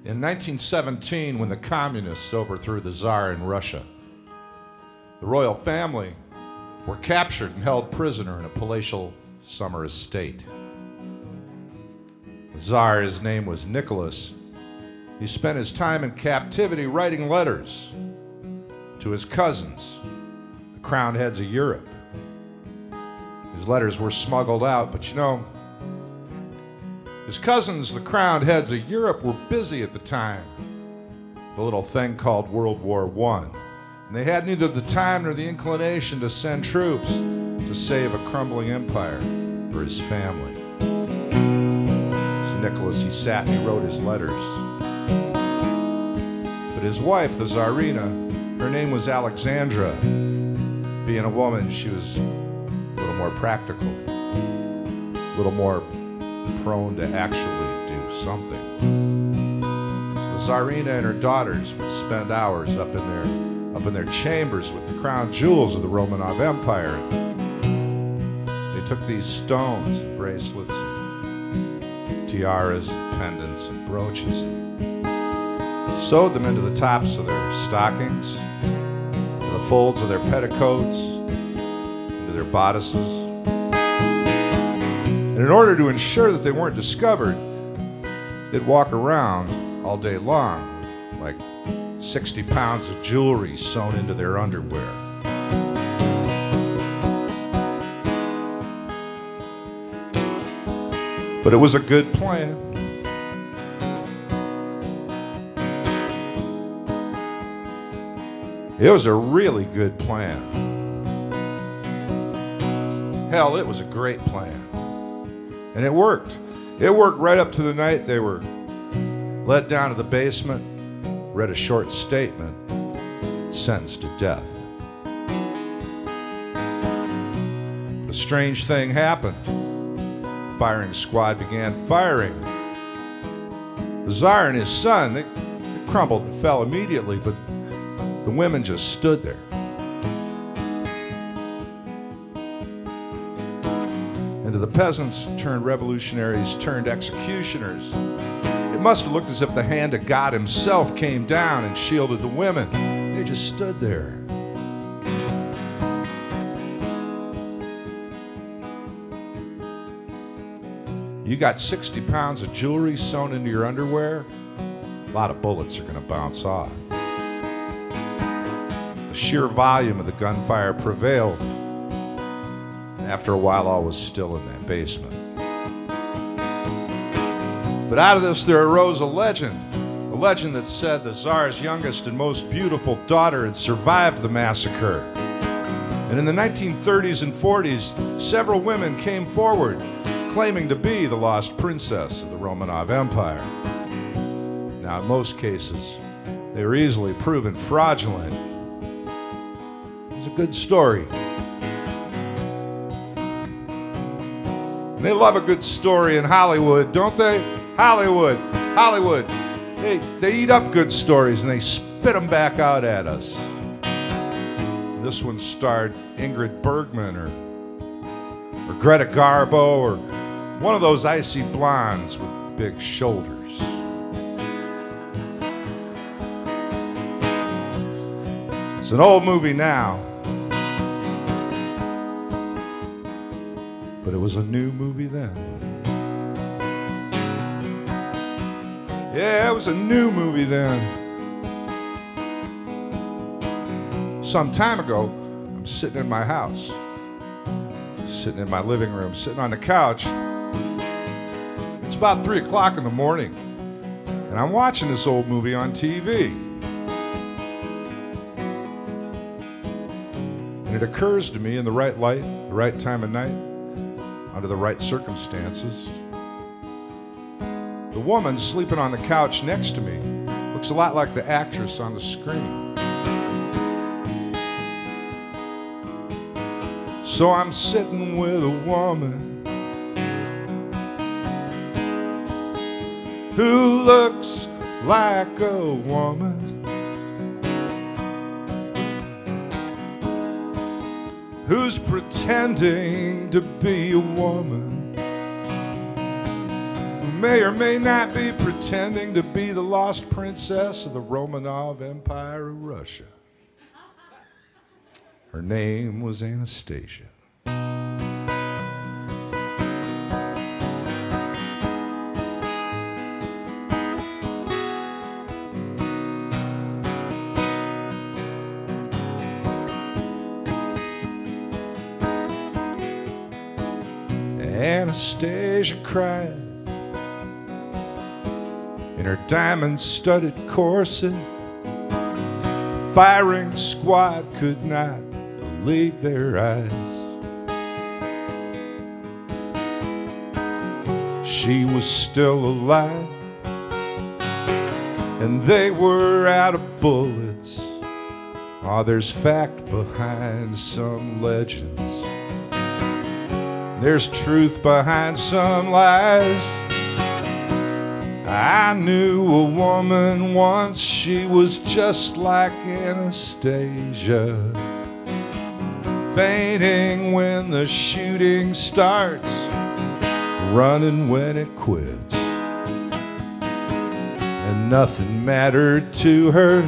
In 1917, when the communists overthrew the Tsar in Russia, the royal family were captured and held prisoner in a palatial summer estate. The Tsar, his name was Nicholas. He spent his time in captivity writing letters to his cousins, the crowned heads of Europe. His letters were smuggled out, but you know, his cousins, the crowned heads of Europe, were busy at the time. The little thing called World War I. And they had neither the time nor the inclination to send troops to save a crumbling empire for his family. So Nicholas, he sat and he wrote his letters. But his wife, the Tsarina, her name was Alexandra. Being a woman, she was a little more practical, a little more prone to actually do something. So the Tsarina and her daughters would spend hours up in their chambers with the crown jewels of the Romanov Empire. They took these stones, and bracelets, and tiaras, and pendants, and brooches, and sewed them into the tops of their stockings, into the folds of their petticoats, into their bodices. And in order to ensure that they weren't discovered, they'd walk around all day long, like 60 pounds of jewelry sewn into their underwear. But it was a good plan. It was a really good plan. Hell, it was a great plan. And it worked. It worked right up to the night they were led down to the basement, read a short statement, sentenced to death. But a strange thing happened. The firing squad began firing. The Tsar and his son, they crumbled and fell immediately, but the women just stood there. And to the peasants turned revolutionaries turned executioners, it must have looked as if the hand of God himself came down and shielded the women. They just stood there. You got 60 pounds of jewelry sewn into your underwear, a lot of bullets are going to bounce off. The sheer volume of the gunfire prevailed. After a while, all was still in that basement. But out of this, there arose a legend that said the Tsar's youngest and most beautiful daughter had survived the massacre. And in the 1930s and 40s, several women came forward claiming to be the lost princess of the Romanov Empire. Now, in most cases, they were easily proven fraudulent. It was a good story. They love a good story in Hollywood, don't they? Hollywood. They eat up good stories and they spit them back out at us. This one starred Ingrid Bergman or Greta Garbo or one of those icy blondes with big shoulders. It's an old movie now, but it was a new movie then. Yeah, it was a new movie then. Some time ago, I'm sitting in my house, sitting in my living room, sitting on the couch. It's about 3 o'clock in the morning, and I'm watching this old movie on TV. And it occurs to me in the right light, the right time of night, under the right circumstances. The woman sleeping on the couch next to me looks a lot like the actress on the screen. So I'm sitting with a woman who looks like a woman, who's pretending to be a woman, may or may not be pretending to be the lost princess of the Romanov Empire of Russia. Her name was Anastasia. Anastasia cried in her diamond-studded corset. The firing squad could not believe their eyes. She was still alive, and they were out of bullets. Oh, there's fact behind some legends. There's truth behind some lies. I knew a woman once, she was just like Anastasia, fainting when the shooting starts, running when it quits. And nothing mattered to her.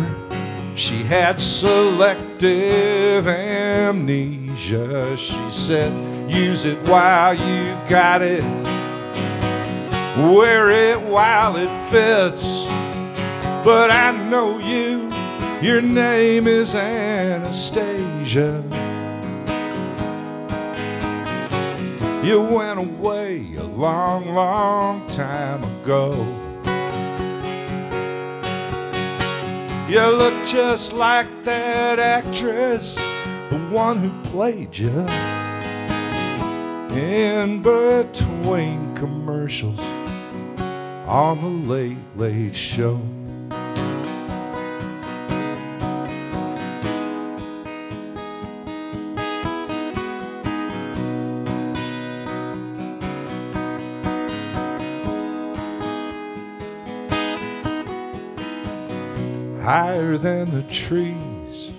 She had selective amnesia. She said, use it while you got it, wear it while it fits. But I know you, your name is Anastasia. You went away a long, long time ago. You look just like that actress, the one who played you in between commercials on the Late Late Show. Higher than the trees,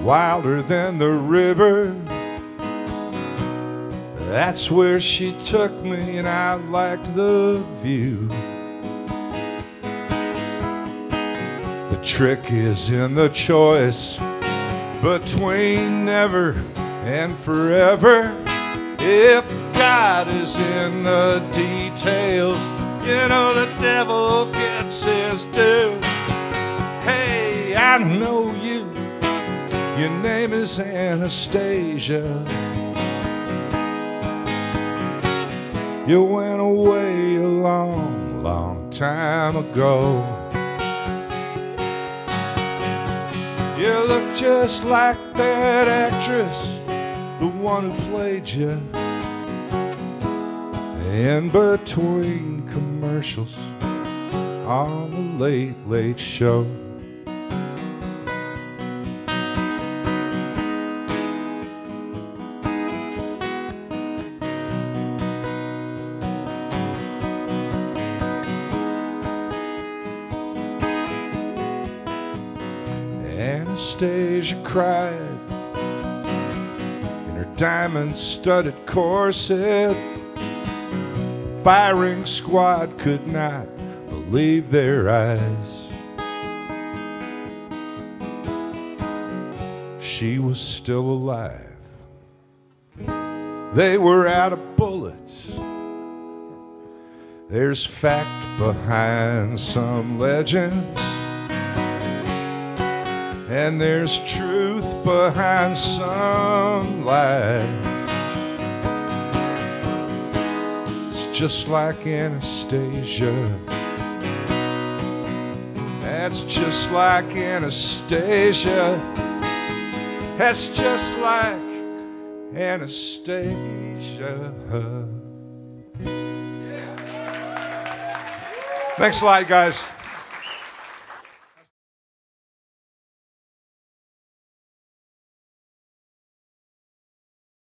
wilder than the river, that's where she took me, and I liked the view. The trick is in the choice between never and forever. If God is in the details, you know the devil gets his due. Hey, I know you, your name is Anastasia. You went away a long, long time ago. You look just like that actress, the one who played you in between commercials on the Late Late Show. Anastasia cried in her diamond-studded corset. Firing squad could not believe their eyes. She was still alive. They were out of bullets. There's fact behind some legends, and there's truth behind some lies. It's just like Anastasia. That's just like Anastasia. That's just like Anastasia. Thanks a lot, guys.